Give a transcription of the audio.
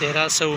1300۔